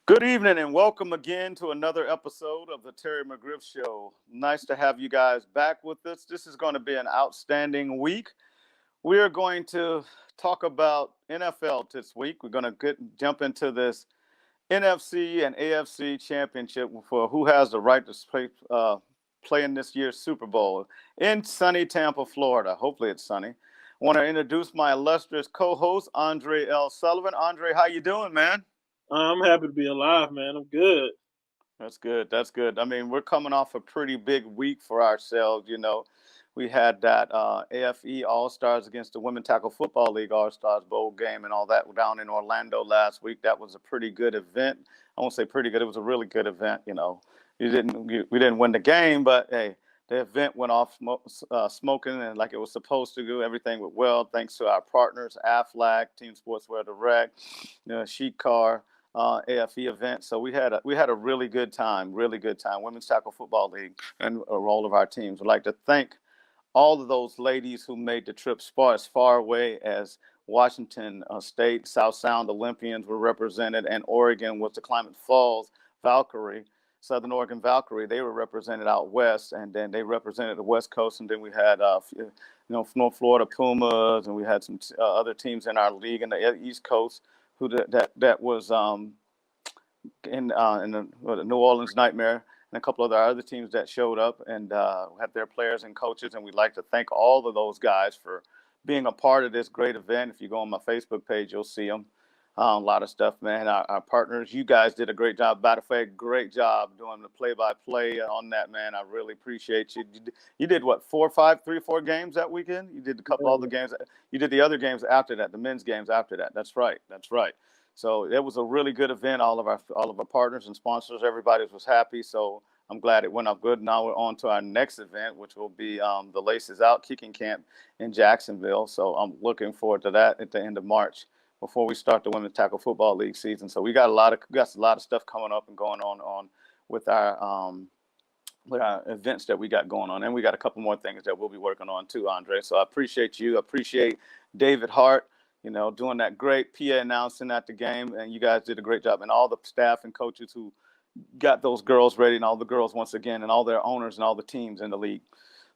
Good evening and welcome again to another episode of the Terry McGriff Show. Nice to have you guys back with us. This is going to be an outstanding week. We are going to talk about NFL this week. We're going to jump into this NFC and AFC championship for who has the right to play in this year's Super Bowl in sunny Tampa, Florida. Hopefully it's sunny. I want to introduce my illustrious co-host, Andre L. Sullivan. Andre, how you doing, man? I'm happy to be alive, man. I'm good. That's good. That's good. I mean, we're coming off a pretty big week for ourselves. You know, we had that AFE All-Stars against the Women Tackle Football League All-Stars Bowl game and all that down in Orlando last week. That was a pretty good event. I won't say pretty good. It was a really good event. You know, we didn't win the game, but hey, the event went off smoking and like it was supposed to do. Everything went well thanks to our partners, AFLAC, Team Sportswear Direct, Sheet Car. AFE event. So we had a really good time, Women's Tackle Football League and all of our teams. I'd like to thank all of those ladies who made the trip as far away as Washington State. South Sound Olympians were represented, and Oregon was the Klamath Falls Valkyrie, Southern Oregon Valkyrie. They were represented out west, and then they represented the West Coast, and then we had North Florida Pumas, and we had some other teams in our league in the East Coast. Who that was in the New Orleans Nightmare, and a couple of other teams that showed up and had their players and coaches. And we'd like to thank all of those guys for being a part of this great event. If you go on my Facebook page, you'll see them. A lot of stuff, man. Our partners, you guys did a great job. By the way, great job doing the play-by-play on that, man. I really appreciate you. You did what, 3 or 4 games that weekend? You did a couple of the games. You did the other games after that, the men's games after that. That's right. So it was a really good event. All of our partners and sponsors, everybody was happy. So I'm glad it went off good. Now we're on to our next event, which will be the Laces Out Kicking Camp in Jacksonville. So I'm looking forward to that at the end of March, before we start the Women's Tackle Football League season. So we got a lot of stuff coming up and going on with our events that we got going on. And we got a couple more things that we'll be working on too, Andre. So I appreciate you. I appreciate David Hart, doing that great PA announcing at the game. And you guys did a great job. And all the staff and coaches who got those girls ready, and all the girls once again, and all their owners and all the teams in the league.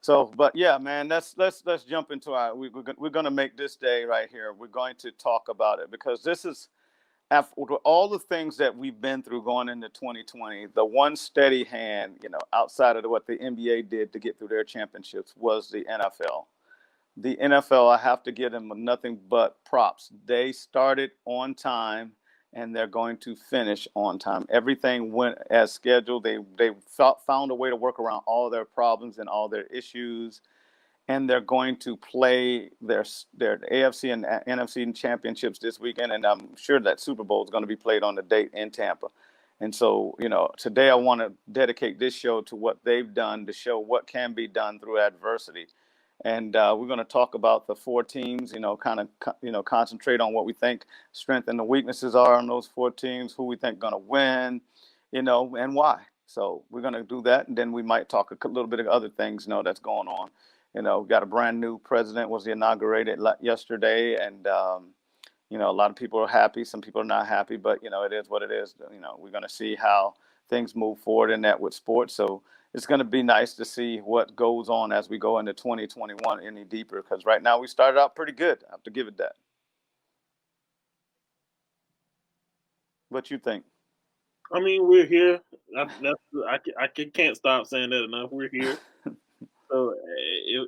So, but yeah, man, let's jump into we're going to make this day right here. We're going to talk about it because this is, after all the things that we've been through going into 2020, the one steady hand, outside of what the NBA did to get through their championships was the NFL. The NFL, I have to give them nothing but props. They started on time, and they're going to finish on time. Everything went as scheduled. They found a way to work around all their problems and all their issues, and they're going to play their AFC and NFC championships this weekend, and I'm sure that Super Bowl is going to be played on the date in Tampa. And so, today I want to dedicate this show to what they've done to show what can be done through adversity. And we're going to talk about the 4 teams, concentrate on what we think strength and the weaknesses are on those 4 teams, who we think going to win, and why. So we're going to do that. And then we might talk a little bit of other things, that's going on. We got a brand new president was inaugurated yesterday. And, a lot of people are happy. Some people are not happy, but, it is what it is. We're going to see how things move forward in that with sports. So it's going to be nice to see what goes on as we go into 2021 any deeper, because right now we started out pretty good. I have to give it that. What you think? I mean, we're here. I can't stop saying that enough. We're here. So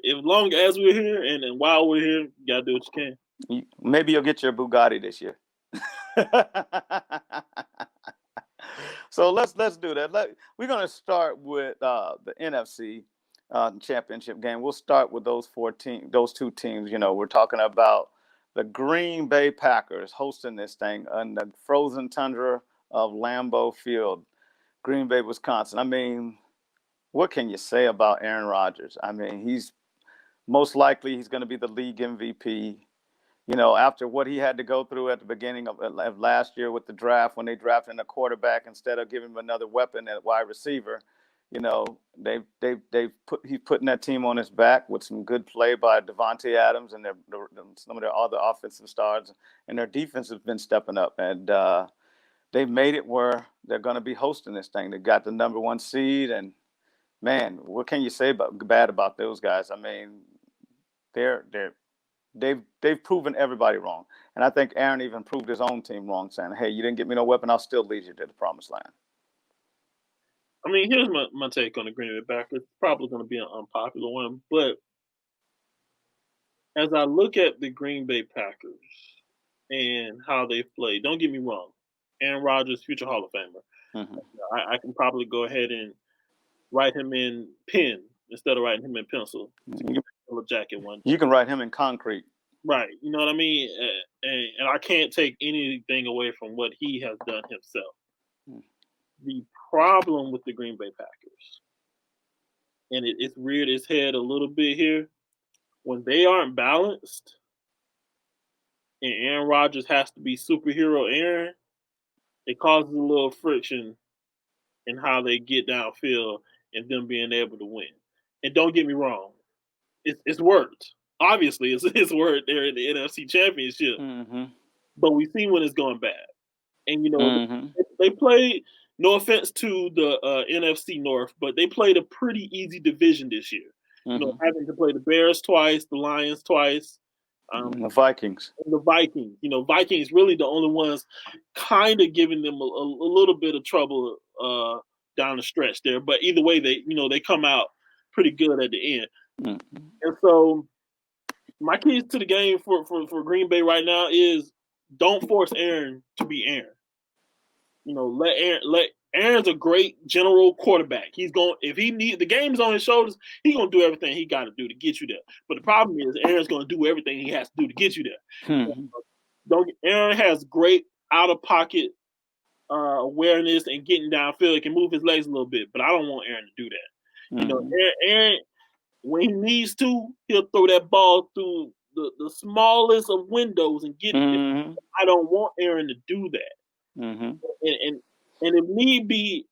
as long as we're here and while we're here, you got to do what you can. Maybe you'll get your Bugatti this year. So let's do that. We're going to start with the NFC championship game. We'll start with those 2 teams. We're talking about the Green Bay Packers hosting this thing on the frozen tundra of Lambeau Field, Green Bay, Wisconsin. I mean, what can you say about Aaron Rodgers? I mean, he's most likely he's going to be the league MVP. You know, after what he had to go through at the beginning of last year with the draft, when they drafted a quarterback instead of giving him another weapon at wide receiver, you know, he's putting that team on his back with some good play by Devontae Adams and some of their other offensive stars, and their defense has been stepping up, and they've made it where they're going to be hosting this thing. They got the number 1 seed, and man, what can you say bad about those guys? I mean, they're they've proven everybody wrong, and I think Aaron even proved his own team wrong, saying, "Hey, you didn't get me no weapon. I'll still lead you to the promised land." I mean, here's my take on the Green Bay Packers. It's probably going to be an unpopular one, but as I look at the Green Bay Packers and how they play, don't get me wrong, Aaron Rodgers, future Hall of Famer. Mm-hmm. I can probably go ahead and write him in pen instead of writing him in pencil. A jacket one. You can write him in concrete. Right. You know what I mean? And I can't take anything away from what he has done himself. The problem with the Green Bay Packers, and it's reared its head a little bit here, when they aren't balanced and Aaron Rodgers has to be superhero Aaron, it causes a little friction in how they get downfield and them being able to win. And don't get me wrong, it's worked. Obviously, it's worked there in the NFC Championship. Mm-hmm. But we've seen when it's gone bad. And, you know, they played, no offense to the NFC North, but they played a pretty easy division this year. You know, having to play the Bears twice, the Lions twice. The Vikings. And the Vikings. You know, Vikings really the only ones kind of giving them a little bit of trouble down the stretch there. But either way, they come out pretty good at the end. Mm-hmm. And so my keys to the game for Green Bay right now is don't force Aaron to be Aaron. You know, let Aaron's a great general quarterback. He's going if he needs the game's on his shoulders, he's gonna do everything he got to do to get you there. But the problem is Aaron's gonna do everything he has to do to get you there. Aaron has great out of pocket awareness and getting downfield. He can move his legs a little bit, but I don't want Aaron to do that. You know, Aaron when he needs to, he'll throw that ball through the smallest of windows and get it there. I don't want Aaron to do that. And if need be,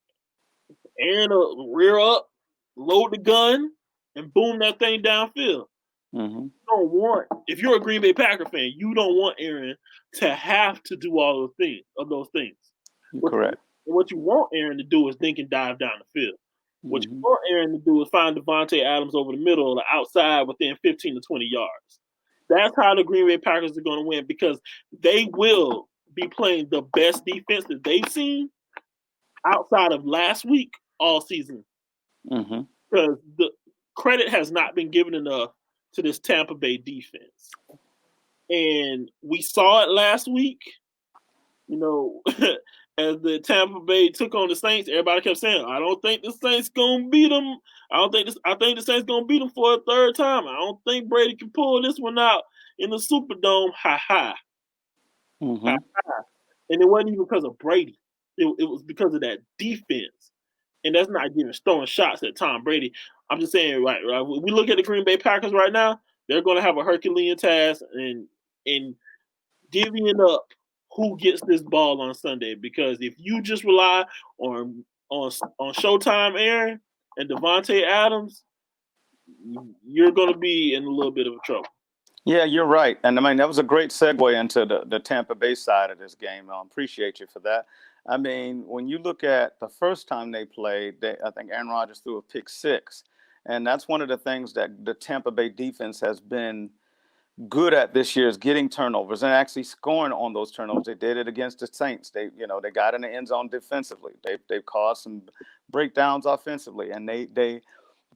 Aaron will rear up, load the gun, and boom that thing downfield. You don't want, if you're a Green Bay Packer fan, you don't want Aaron to have to do all those things. Correct. What you want Aaron to do is dink and dive down the field. What you want Aaron to do is find Devontae Adams over the middle or the outside within 15 to 20 yards. That's how the Green Bay Packers are going to win because they will be playing the best defense that they've seen outside of last week all season. Because the credit has not been given enough to this Tampa Bay defense. And we saw it last week. You know, as the Tampa Bay took on the Saints, everybody kept saying, I don't think the Saints going to beat them. I think the Saints going to beat them for a third time. I don't think Brady can pull this one out in the Superdome. Ha-ha. Ha-ha. And it wasn't even because of Brady. It was because of that defense. And that's not even throwing shots at Tom Brady. I'm just saying, right, we look at the Green Bay Packers right now, they're going to have a Herculean task in divvying up who gets this ball on Sunday. Because if you just rely on Showtime Aaron and Devontae Adams, you're going to be in a little bit of trouble. Yeah, you're right. And I mean, that was a great segue into the Tampa Bay side of this game. I appreciate you for that. I mean, when you look at the first time they played, I think Aaron Rodgers threw a pick 6. And that's one of the things that the Tampa Bay defense has been good at this year is getting turnovers and actually scoring on those turnovers. They did it against the Saints. They got in the end zone defensively. They've caused some breakdowns offensively, and they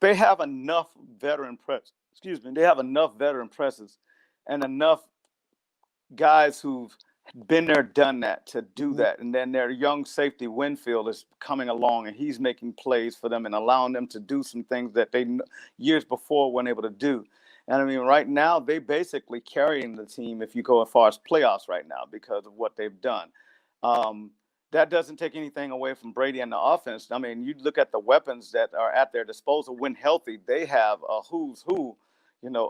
have enough veteran They have enough veteran presence and enough guys who've been there, done that to do that. And then their young safety Winfield is coming along, and he's making plays for them and allowing them to do some things that they years before weren't able to do. And I mean, right now, they basically carrying the team if you go as far as playoffs right now because of what they've done. that doesn't take anything away from Brady and the offense. I mean, you look at the weapons that are at their disposal when healthy. They have a who's who,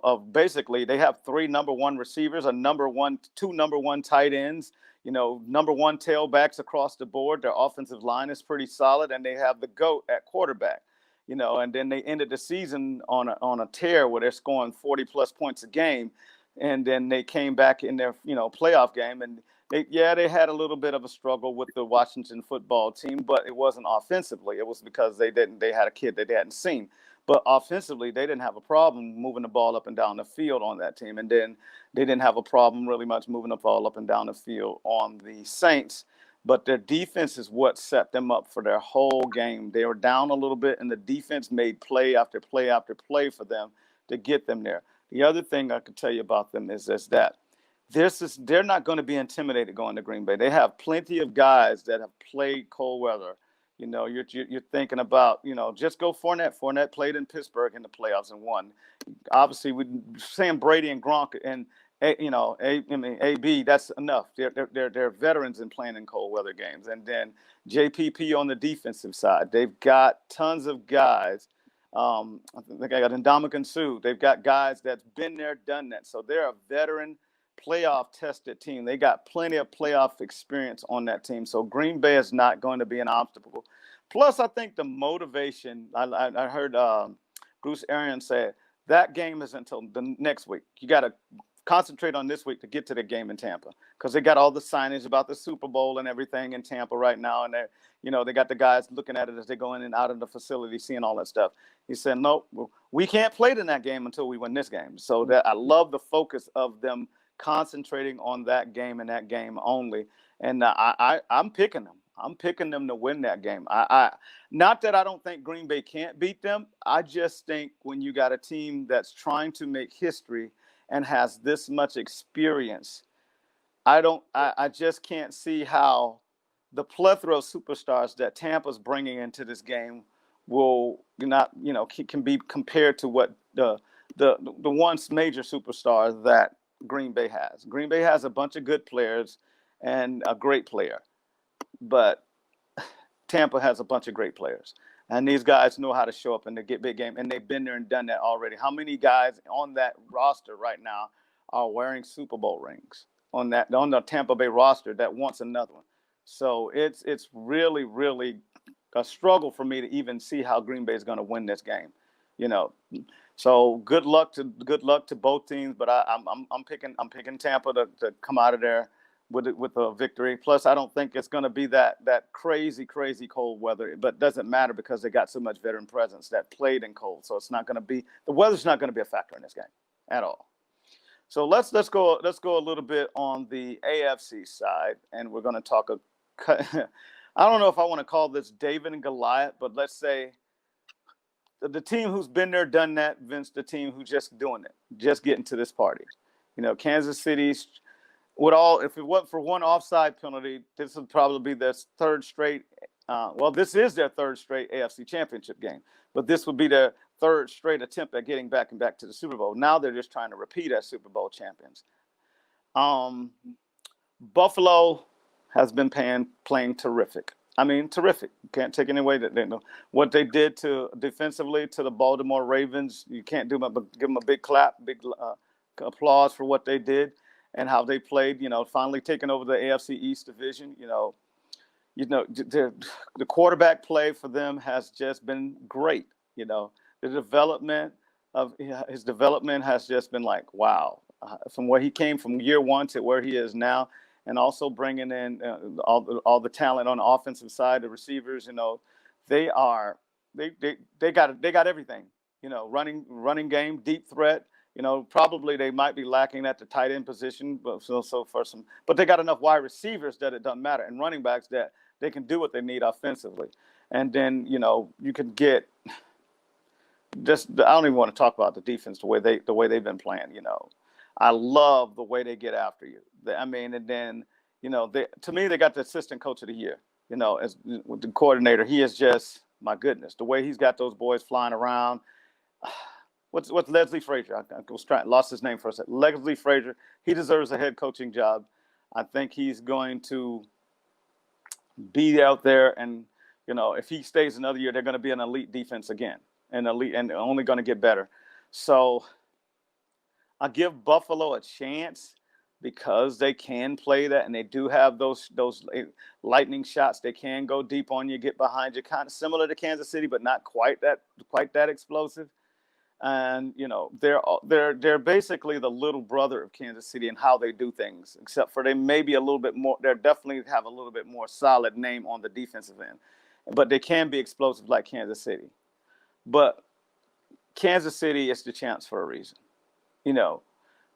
of basically they have three number one receivers, two number one tight ends, number one tailbacks across the board. Their offensive line is pretty solid, and they have the GOAT at quarterback. And then they ended the season on a tear where they're scoring 40 plus points a game, and then they came back in their playoff game, and they had a little bit of a struggle with the Washington football team, but it wasn't offensively. It was because they had a kid that they hadn't seen. But offensively, they didn't have a problem moving the ball up and down the field on that team. And then they didn't have a problem really much moving the ball up and down the field on the Saints. But their defense is what set them up for their whole game. They were down a little bit, and the defense made play after play after play for them to get them there. The other thing I could tell you about them is that they're not going to be intimidated going to Green Bay. They have plenty of guys that have played cold weather. You're thinking about, just go Fournette. Fournette played in Pittsburgh in the playoffs and won. Obviously, with Sam Brady and Gronk and AB, that's enough. They're veterans in playing in cold weather games. And then JPP on the defensive side, they've got tons of guys. I think I got Ndamukong Suh. They've got guys that's been there, done that. So they're a veteran, playoff tested team. They got plenty of playoff experience on that team. So Green Bay is not going to be an obstacle. Plus, I think the motivation, I heard Bruce Arians say that game is until the next week. You got to concentrate on this week to get to the game in Tampa, because they got all the signage about the Super Bowl and everything in Tampa right now. And they got the guys looking at it as they go in and out of the facility, seeing all that stuff. He said, no, we can't play in that game until we win this game. So that I love the focus of them concentrating on that game and that game only. And I'm picking them. I'm picking them to win that game. Not that I don't think Green Bay can't beat them. I just think when you got a team that's trying to make history and has this much experience, I just can't see how the plethora of superstars that Tampa's bringing into this game will not, can be compared to what the once major superstar that Green Bay has. Green Bay has a bunch of good players and a great player, but Tampa has a bunch of great players, and these guys know how to show up and to get big game, and they've been there and done that already. How many guys on that roster right now are wearing Super Bowl rings on the Tampa Bay roster that wants another one? So it's really, really a struggle for me to even see how Green Bay is going to win this game, So good luck to both teams, but I'm picking Tampa to come out of there with a victory. Plus, I don't think it's going to be that crazy cold weather, but it doesn't matter because they got so much veteran presence that played in cold. So it's not going to be, the weather's not going to be a factor in this game at all. So let's go a little bit on the AFC side, and we're going to talk I don't know if I want to call this David and Goliath, but let's say the team who's been there, done that, Vince, the team who's just doing it, just getting to this party. Kansas City's, if it wasn't for one offside penalty, this would probably be their third straight. This is their third straight AFC Championship game, but this would be their third straight attempt at getting back to the Super Bowl. Now they're just trying to repeat as Super Bowl champions. Buffalo has been playing terrific. I mean, terrific. You can't take any away that they know what they did defensively to the Baltimore Ravens. You can't do but give them a big clap, big applause for what they did and how they played. Finally taking over the AFC East division. The quarterback play for them has just been great. The development of his development has just been like, wow, from where he came from year one to where he is now. And also bringing in all the talent on the offensive side, the receivers, they got everything, running game, deep threat, probably they might be lacking at the tight end position, but they got enough wide receivers that it doesn't matter, and running backs that they can do what they need offensively. And then, you can get I don't even want to talk about the defense, the way they've been playing, I love the way they get after you. And then, to me, they got the assistant coach of the year, as with the coordinator. He is just, my goodness, the way he's got those boys flying around. What's Leslie Frazier? I lost his name for a second. Leslie Frazier, he deserves a head coaching job. I think he's going to be out there, and if he stays another year, they're going to be an elite defense again, and only going to get better. So I give Buffalo a chance because they can play that, and they do have those lightning shots. They can go deep on you, get behind you, kind of similar to Kansas City, but not quite that explosive. And they're basically the little brother of Kansas City in how they do things, except for they maybe a little bit more. They definitely have a little bit more solid name on the defensive end, but they can be explosive like Kansas City. But Kansas City is the champs for a reason.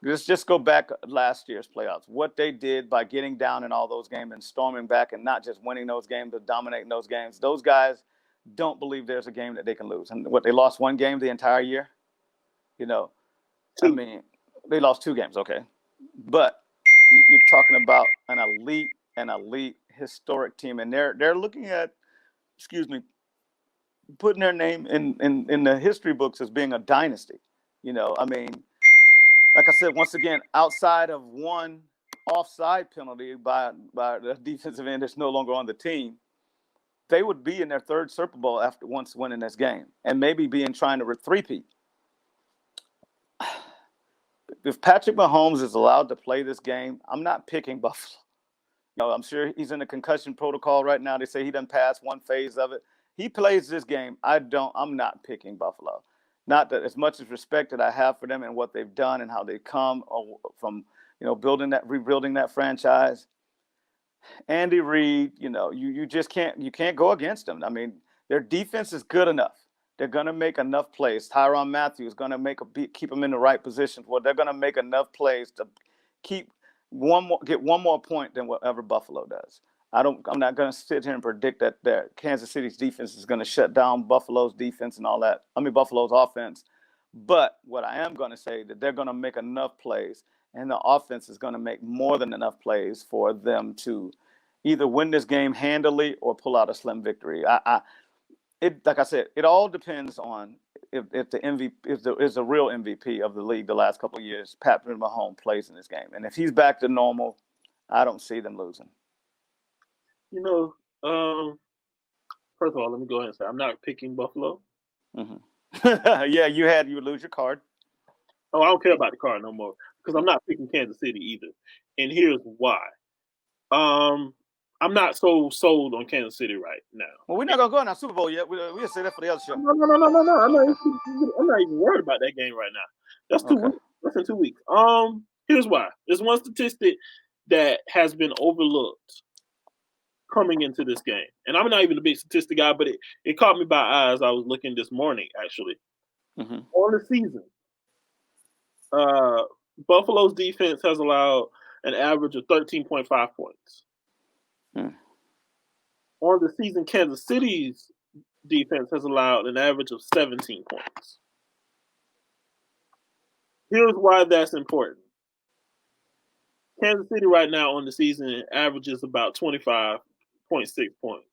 Let's just go back last year's playoffs. What they did by getting down in all those games and storming back and not just winning those games, but dominating those games. Those guys don't believe there's a game that they can lose. And they lost one game the entire year? I mean, they lost 2 games, okay. But you're talking about an elite historic team. And they're looking at, putting their name in the history books as being a dynasty. I mean, like I said, once again, outside of one offside penalty by the defensive end that's no longer on the team, they would be in their 3rd Super Bowl after once winning this game, and maybe trying to three-peat. If Patrick Mahomes is allowed to play this game, I'm not picking Buffalo. I'm sure he's in the concussion protocol right now. They say he doesn't pass one phase of it. He plays this game. I'm not picking Buffalo. Not that as much as respect that I have for them and what they've done and how they come from, rebuilding that franchise. Andy Reid, you just can't go against them. I mean, their defense is good enough. They're going to make enough plays. Tyrann Mathieu is going to keep them in the right positions. Well, they're going to make enough plays to get one more point than whatever Buffalo does. I'm not going to sit here and predict that Kansas City's defense is going to shut down Buffalo's defense and all that. Buffalo's offense. But what I am going to say that they're going to make enough plays, and the offense is going to make more than enough plays for them to either win this game handily or pull out a slim victory. Like I said, it all depends on if the MVP, if there is a real MVP of the league the last couple of years, Patrick Mahomes plays in this game, and if he's back to normal, I don't see them losing. First of all, let me go ahead and say I'm not picking Buffalo. Mm-hmm. Yeah, you would lose your card. Oh, I don't care about the card no more because I'm not picking Kansas City either, and here's why. I'm not so sold on Kansas City right now. Well, we're not gonna go in our Super Bowl yet. We'll say that for the other show. No. I'm not even worried about that game right now. That's 2 weeks. That's in 2 weeks. Here's why. There's one statistic that has been overlooked coming into this game, and I'm not even a big statistic guy, but it caught me by eye as I was looking this morning. Actually, on the season, Buffalo's defense has allowed an average of 13.5 points. On the season, Kansas City's defense has allowed an average of 17 points. Here's why that's important. Kansas City right now on the season averages about 25.6 points.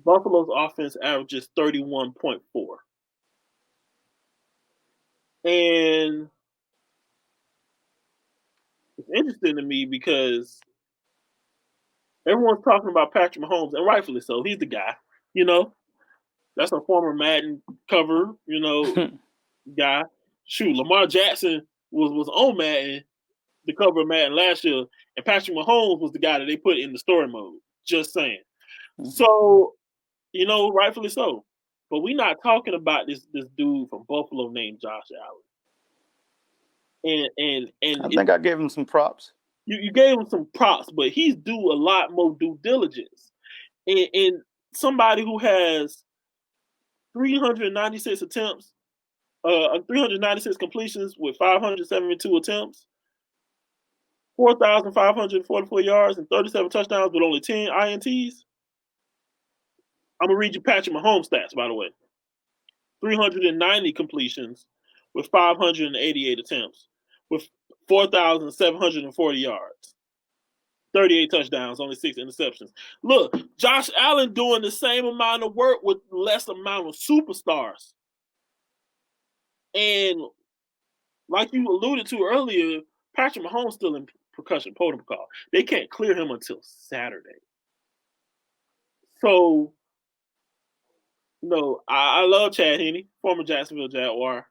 Buffalo's offense averages 31.4. And it's interesting to me because everyone's talking about Patrick Mahomes, and rightfully so. He's the guy, That's a former Madden cover, guy. Shoot, Lamar Jackson was on Madden, the cover of Madden last year, and Patrick Mahomes was the guy that they put in the story mode. Just saying. So, rightfully so. But we're not talking about this dude from Buffalo named Josh Allen. And I think I gave him some props. You gave him some props, but he's due a lot more due diligence. And somebody who has 396 attempts, 396 completions with 572 attempts, 4,544 yards and 37 touchdowns with only 10 INTs. I'm gonna read you Patrick Mahomes stats, by the way. 390 completions with 588 attempts, with 4,740 yards, 38 touchdowns, only 6 interceptions. Look, Josh Allen doing the same amount of work with less amount of superstars. And like you alluded to earlier, Patrick Mahomes still in concussion protocol. They can't clear him until Saturday. So, I love Chad Henne, former Jacksonville Jaguar.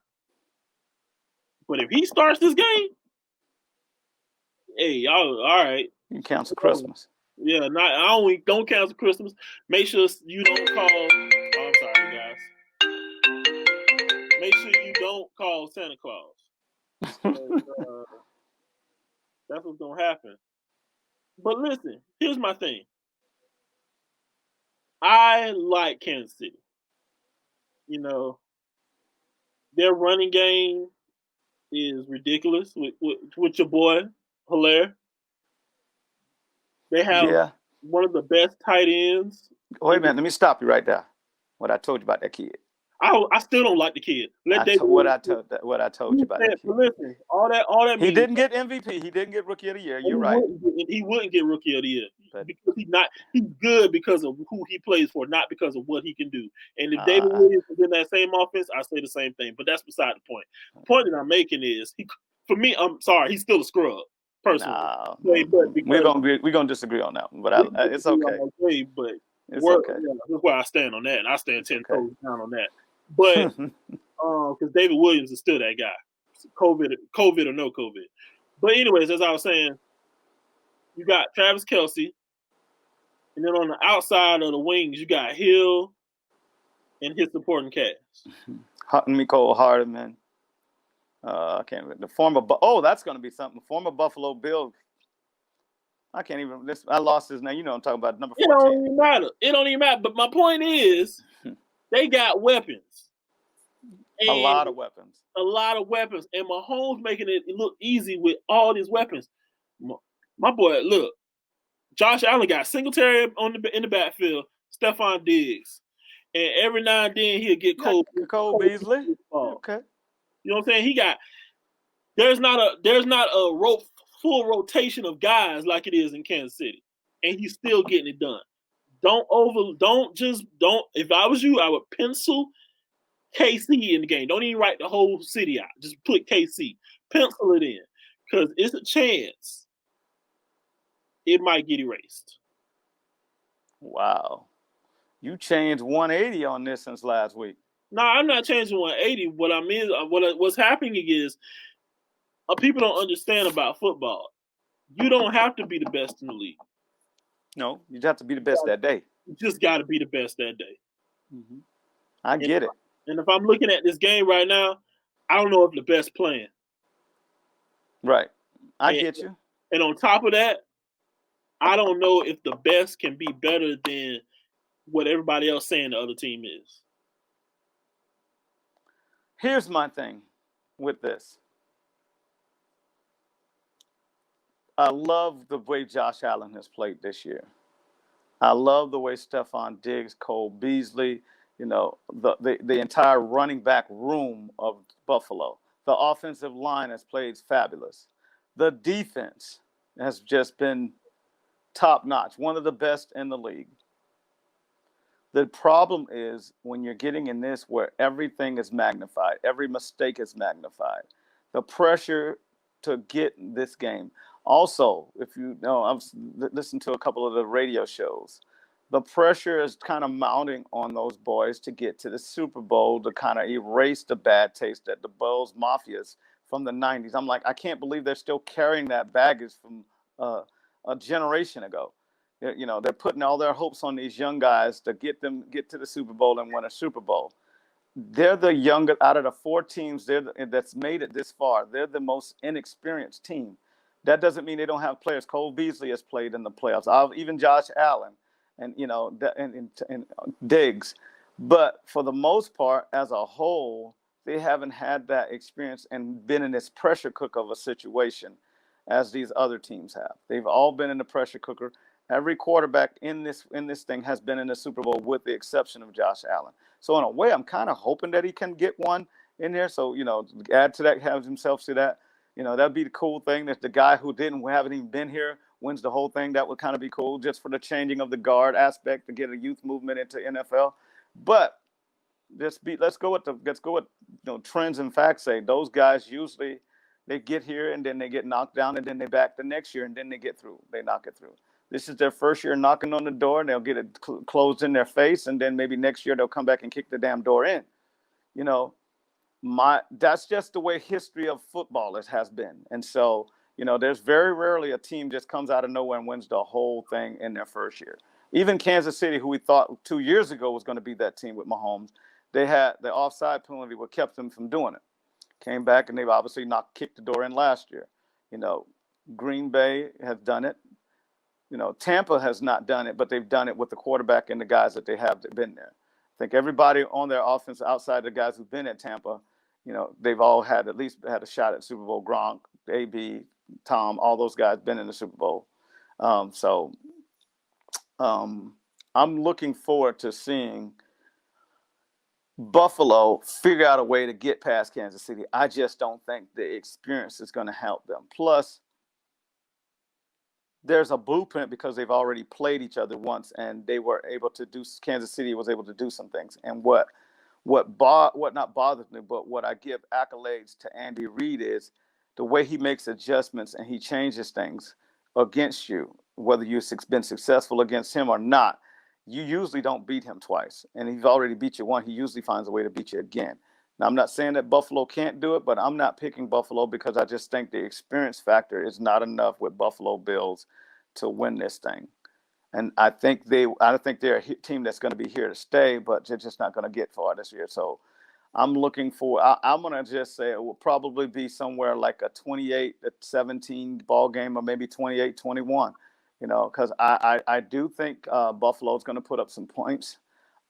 But if he starts this game, hey, y'all, all right. You can cancel Christmas. Yeah, don't cancel Christmas. Make sure you don't call. Oh, I'm sorry, guys. Make sure you don't call Santa Claus. That's what's gonna happen. But listen, here's my thing. I like Kansas City. Their running game is ridiculous with your boy Hilaire. They have one of the best tight ends. Wait a minute, let me stop you right there. What I told you about that kid. I still don't like the kid. What I told you about that kid. Listen, all that he didn't get MVP. He didn't get Rookie of the Year. You're right. He wouldn't get Rookie of the Year because he's good because of who he plays for, not because of what he can do. And if David Williams was in that same offense, I say the same thing. But that's beside the point. The point that I'm making is, for me, I'm sorry, he's still a scrub. Personally, we're gonna disagree on that one, but it's okay. But it's okay. That's where I stand on that, and I stand 10 toes down on that. But because David Williams is still that guy, COVID or no COVID. But anyways, as I was saying, you got Travis Kelce, and then on the outside of the wings, you got Hill and his supporting cast. Mecole Hardman. I can't remember. That's going to be something. Former Buffalo Bill. I can't even. I lost his name. You know what I'm talking about. Number 14. It don't even matter. But my point is, they got weapons. A lot of weapons. And Mahomes making it look easy with all these weapons. My boy, look, Josh Allen got Singletary in the backfield, Stephon Diggs, and every now and then he'll get Cole Beasley. Okay. You know what I'm saying? There's not a full rotation of guys like it is in Kansas City, and he's still getting it done. If I was you, I would pencil KC in the game. Don't even write the whole city out. Just put KC. Pencil it in. Because it's a chance it might get erased. Wow. You changed 180 on this since last week. No, I'm not changing 180. What I mean, what's happening is people don't understand about football. You don't have to be the best in the league. No, you have to be the best that day. You just got to be the best that day. Mm-hmm. I get it. And if I'm looking at this game right now, I don't know if the best playing. Right. I get you. And on top of that, I don't know if the best can be better than what everybody else saying the other team is. Here's my thing with this. I love the way Josh Allen has played this year. I love the way Stephon Diggs, Cole Beasley, the entire running back room of Buffalo. The offensive line has played fabulous. The defense has just been top-notch, one of the best in the league. The problem is when you're getting in this where everything is magnified, every mistake is magnified. The pressure to get this game. Also, if you know, I've listened to a couple of the radio shows. The pressure is kind of mounting on those boys to get to the Super Bowl to kind of erase the bad taste that the Bills Mafias from the 90s. I'm like, I can't believe they're still carrying that baggage from a generation ago. They're putting all their hopes on these young guys to get to the Super Bowl and win a Super Bowl. They're the youngest out of the 4 teams that's made it this far. They're the most inexperienced team. That doesn't mean they don't have players. Cole Beasley has played in the playoffs. Even Josh Allen and Diggs. But for the most part, as a whole, they haven't had that experience and been in this pressure cooker of a situation as these other teams have. They've all been in the pressure cooker. Every quarterback in this thing has been in the Super Bowl with the exception of Josh Allen. So in a way, I'm kind of hoping that he can get one in there. So, add to that, have himself see that. That'd be the cool thing that the guy who haven't even been here wins the whole thing. That would kind of be cool just for the changing of the guard aspect to get a youth movement into NFL. But let's go with trends and facts say those guys usually they get here and then they get knocked down and then they back the next year and then they get through. They knock it through. This is their first year knocking on the door, and they'll get it closed in their face, and then maybe next year they'll come back and kick the damn door in. You know, that's just the way history of football has been. And so, there's very rarely a team just comes out of nowhere and wins the whole thing in their first year. Even Kansas City, who we thought 2 years ago was going to be that team with Mahomes, they had the offside penalty what kept them from doing it. Came back and they've obviously kicked the door in last year. Green Bay has done it. Tampa has not done it, but they've done it with the quarterback and the guys that they have been there. I think everybody on their offense outside the guys who've been at Tampa, they've all at least had a shot at Super Bowl. Gronk, AB, Tom, all those guys been in the Super Bowl. So I'm looking forward to seeing Buffalo figure out a way to get past Kansas City. I just don't think the experience is going to help them. Plus, there's a blueprint because they've already played each other once, and they were able to do. Kansas City was able to do some things. And what not bothers me, but what I give accolades to Andy Reid is the way he makes adjustments and he changes things against you, whether you've been successful against him or not. You usually don't beat him twice. And he's already beat you once. He usually finds a way to beat you again. Now, I'm not saying that Buffalo can't do it, but I'm not picking Buffalo because I just think the experience factor is not enough with Buffalo Bills to win this thing. And I think they're a team that's going to be here to stay, but they're just not going to get far this year. So I'm looking for, I'm going to just say it will probably be somewhere like a 28-17 ball game or maybe 28-21. Because I do think Buffalo's going to put up some points.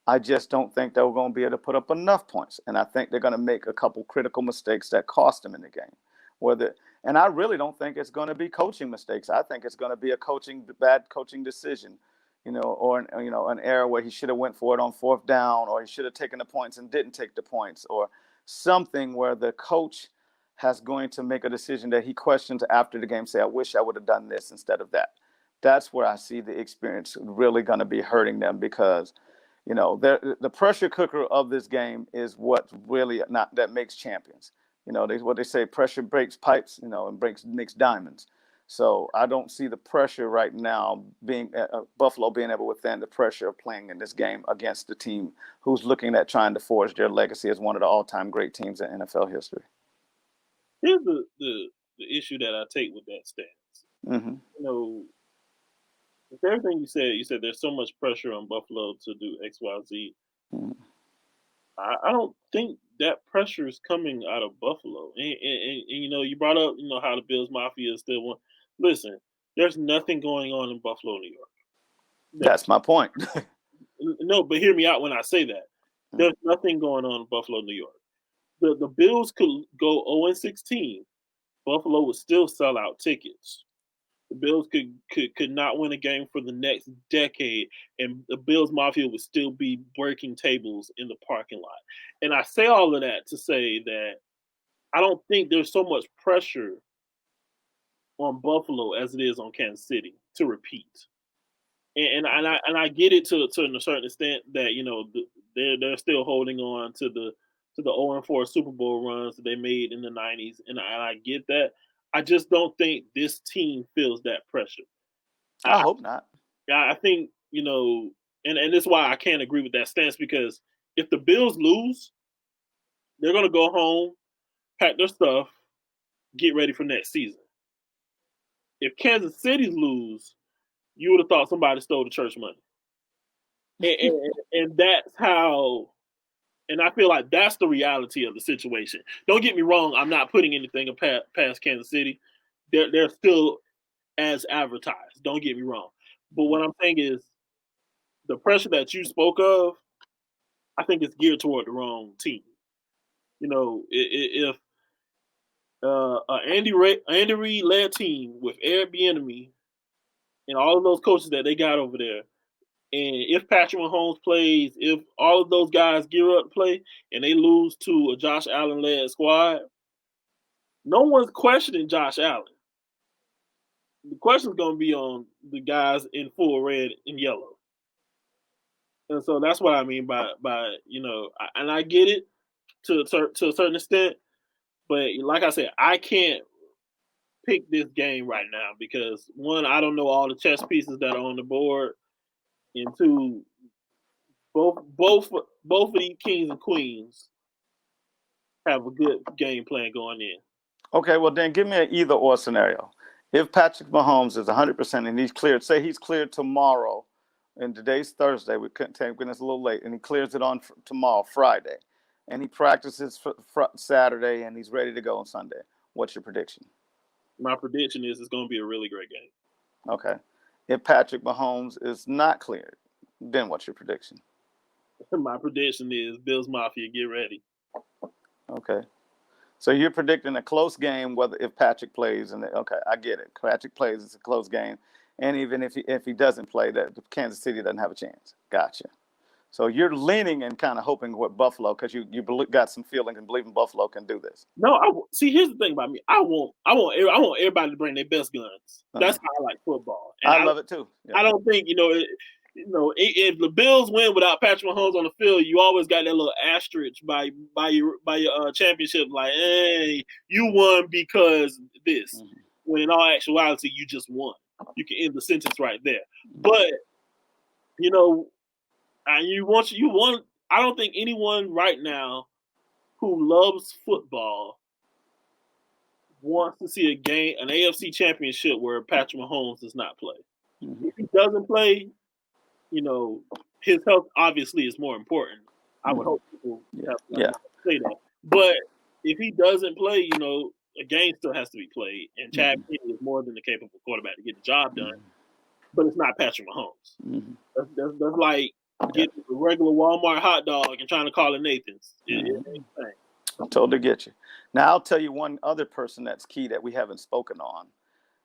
I just don't think they're going to be able to put up enough points. And I think they're going to make a couple critical mistakes that cost them in the game. And I really don't think it's going to be coaching mistakes. I think it's going to be a bad coaching decision, or an error where he should have went for it on fourth down, or he should have taken the points and didn't take the points, or something where the coach has going to make a decision that he questions after the game, say, I wish I would have done this instead of that. That's where I see the experience really going to be hurting them because, the pressure cooker of this game is what really that makes champions. What they say, pressure breaks pipes, and makes diamonds. So I don't see the pressure right now being Buffalo being able to withstand the pressure of playing in this game against the team who's looking at trying to forge their legacy as one of the all-time great teams in NFL history. Here's the issue that I take with that stance. Mm-hmm. With everything you said there's so much pressure on Buffalo to do X, Y, Z. Mm-hmm. I don't think that pressure is coming out of Buffalo. And you brought up, how the Bills Mafia is still one. Listen, there's nothing going on in Buffalo, New York. That's my point. No, but hear me out when I say that. There's nothing going on in Buffalo, New York. The Bills could go 0-16. Buffalo would still sell out tickets. The Bills could not win a game for the next decade, and the Bills Mafia would still be breaking tables in the parking lot. And I say all of that to say that I don't think there's so much pressure on Buffalo as it is on Kansas City to repeat. And I get it to a certain extent that they're still holding on to the 0-4 Super Bowl runs that they made in the 90s, and I get that. I just don't think this team feels that pressure. I hope not. I think, and this is why I can't agree with that stance, because if the Bills lose, they're going to go home, pack their stuff, get ready for next season. If Kansas City lose, you would have thought somebody stole the church money. And that's how, and I feel like that's the reality of the situation. Don't get me wrong, I'm not putting anything past Kansas City. They're still as advertised. Don't get me wrong. But what I'm saying is the pressure that you spoke of, I think it's geared toward the wrong team. If Andy Reid led team with Eric Bieniemy and all of those coaches that they got over there, and if Patrick Mahomes plays, if all of those guys gear up to play and they lose to a Josh Allen-led squad, no one's questioning Josh Allen. The question is going to be on the guys in full red and yellow. And so that's what I mean by and I get it to a certain extent, but like I said, I can't pick this game right now because one, I don't know all the chess pieces that are on the board, and two, both of these kings and queens have a good game plan going in. Okay, well then give me an either or scenario. If Patrick Mahomes is 100% and he's cleared, say he's cleared tomorrow, and today's Thursday, we couldn't take when it's a little late, and he clears it on tomorrow, Friday, and he practices for Saturday, and he's ready to go on Sunday. What's your prediction? My prediction is it's going to be a really great game. Okay. If Patrick Mahomes is not cleared, then what's your prediction? My prediction is Bills Mafia, get ready. Okay. So you're predicting a close game, whether if Patrick plays, and okay, I get it. Patrick plays, it's a close game, and even if he doesn't play, that Kansas City doesn't have a chance. Gotcha. So you're leaning and kind of hoping with Buffalo because you got some feeling and believe in Buffalo can do this. No, see. Here's the thing about me. I want everybody to bring their best guns. That's how I like football. And I love it too. Yeah. I don't think if the Bills win without Patrick Mahomes on the field, you always got that little asterisk by your championship, like, hey, you won because this. Mm-hmm. When in all actuality, you just won. You can end the sentence right there. But and you want. I don't think anyone right now who loves football wants to see an AFC championship where Patrick Mahomes does not play. Mm-hmm. If he doesn't play, his health obviously is more important. I would hope people have to say that. But if he doesn't play, a game still has to be played. And Chad Henne is more than a capable quarterback to get the job done. But it's not Patrick Mahomes. Mm-hmm. That's like getting a regular Walmart hot dog and trying to call it Nathan's. I totally get you. Now, I'll tell you one other person that's key that we haven't spoken on,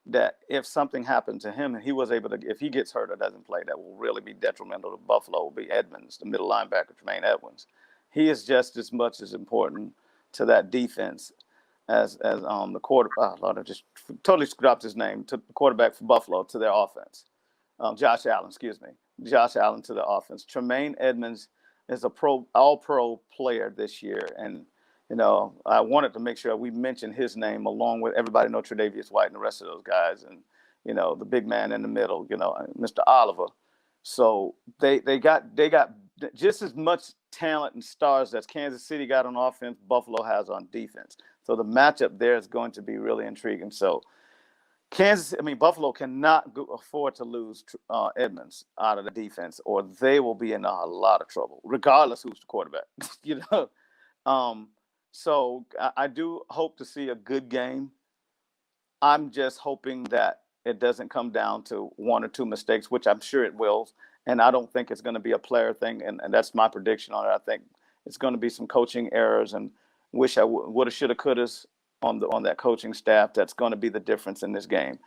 that if something happened to him and he was able to, if he gets hurt or doesn't play, that will really be detrimental to Buffalo will be Edmonds, the middle linebacker, Tremaine Edmonds. He is just as much as important to that defense as the quarterback. I just totally dropped his name, to the quarterback for Buffalo, to their offense. Josh Allen to the offense. Tremaine Edmonds is a all-pro player this year, and I wanted to make sure we mention his name along with everybody know Tre'Davious White and the rest of those guys, and the big man in the middle, Mr. Oliver. So they got just as much talent and stars as Kansas City got on offense, Buffalo has on defense. So the matchup there is going to be really intriguing. So Buffalo cannot afford to lose Edmonds out of the defense, or they will be in a lot of trouble, regardless who's the quarterback. So I do hope to see a good game. I'm just hoping that it doesn't come down to one or two mistakes, which I'm sure it will. And I don't think it's going to be a player thing. And that's my prediction on it. I think it's going to be some coaching errors and wish I woulda, shoulda, couldas on that coaching staff. That's going to be the difference in this game.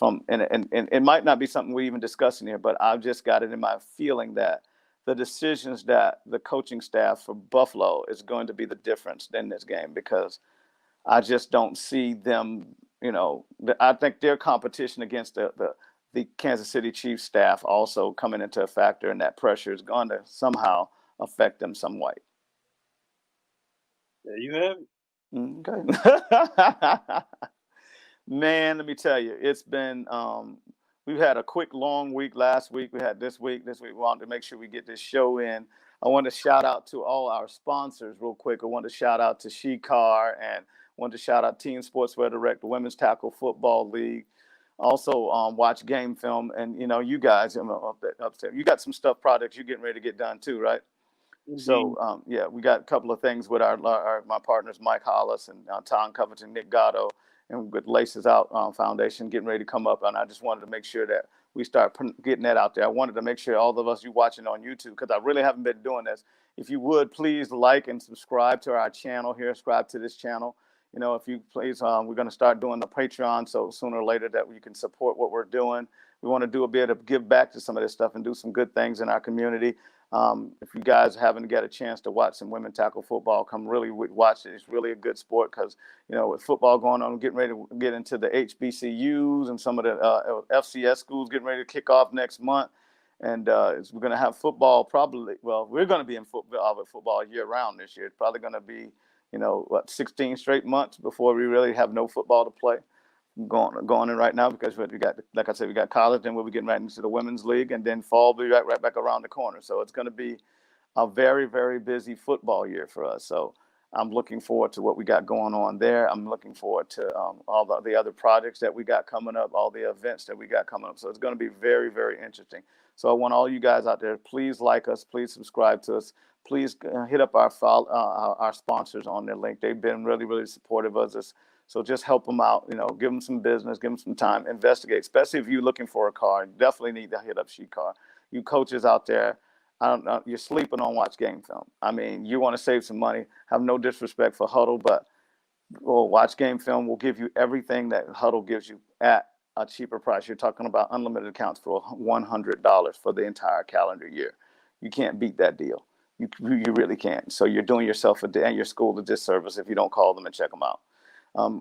And it might not be something we even discuss in here, but I've just got it in my feeling that the decisions that the coaching staff for Buffalo is going to be the difference in this game, because I just don't see them, I think their competition against the Kansas City Chiefs staff also coming into a factor, and that pressure is going to somehow affect them somewhat. There you have it. Okay. Man, let me tell you, it's been we've had a quick, long week last week. We had this week. This week, we wanted to make sure we get this show in. I want to shout out to all our sponsors real quick. I want to shout out to She-Car, and want to shout out Team Sportswear Direct, the Women's Tackle Football League. Also, watch Game Film. And, you guys, upstairs, you got some stuff, projects you're getting ready to get done too, right? Mm-hmm. So, we got a couple of things with my partners, Mike Hollis and Tom Covington, Nick Gatto, and with Laces Out Foundation getting ready to come up. And I just wanted to make sure that we start getting that out there. I wanted to make sure all of us, you watching on YouTube, because I really haven't been doing this. If you would, please like and subscribe to our channel here. Subscribe to this channel. If you please, we're going to start doing the Patreon. So sooner or later that you can support what we're doing. We want to do a bit of give back to some of this stuff and do some good things in our community. If you guys haven't got a chance to watch some women tackle football, come really watch it. It's really a good sport because, with football going on, we're getting ready to get into the HBCUs and some of the FCS schools getting ready to kick off next month. And we're going to have football we're going to be in football year round this year. It's probably going to be, 16 straight months before we really have no football to play. going in right now because we got, like I said, we got college, and we'll be getting right into the women's league, and then fall will be right back around the corner. So it's going to be a very, very busy football year for us. So I'm looking forward to what we got going on there. I'm looking forward to all the other projects that we got coming up, all the events that we got coming up. So it's going to be very, very interesting. So I want all you guys out there, please like us, please subscribe to us, please hit up our sponsors on their link. They've been really, really supportive of us. So just help them out, give them some business, give them some time, investigate, especially if you're looking for a car. You definitely need to hit up She Car. You coaches out there, I don't know, you're sleeping on watch game film. I mean, you want to save some money, have no disrespect for Huddle, but watch game film will give you everything that Huddle gives you at a cheaper price. You're talking about unlimited accounts for $100 for the entire calendar year. You can't beat that deal. You really can't. So you're doing yourself and your school a disservice if you don't call them and check them out.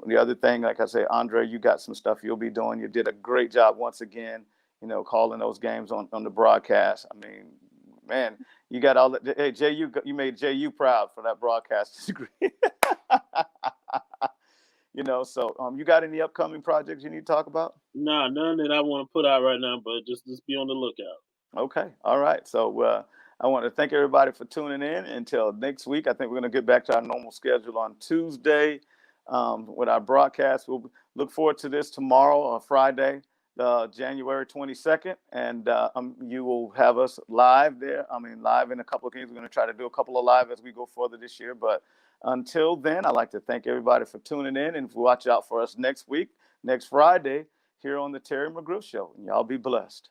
The other thing, like I say, Andre, you got some stuff you'll be doing. You did a great job once again, calling those games on the broadcast. I mean, man, you got all that. Hey, JU, you made JU proud for that broadcast degree. So you got any upcoming projects you need to talk about? Nah, none that I want to put out right now, but just be on the lookout. Okay. All right. So I want to thank everybody for tuning in. Until next week, I think we're going to get back to our normal schedule on Tuesday with our broadcast. We'll look forward to this tomorrow or Friday, January 22nd. And you will have us live there. I mean, live in a couple of games. We're going to try to do a couple of live as we go further this year. But until then, I'd like to thank everybody for tuning in, and watch out for us next week, next Friday, here on the Terry McGriff Show. And y'all be blessed.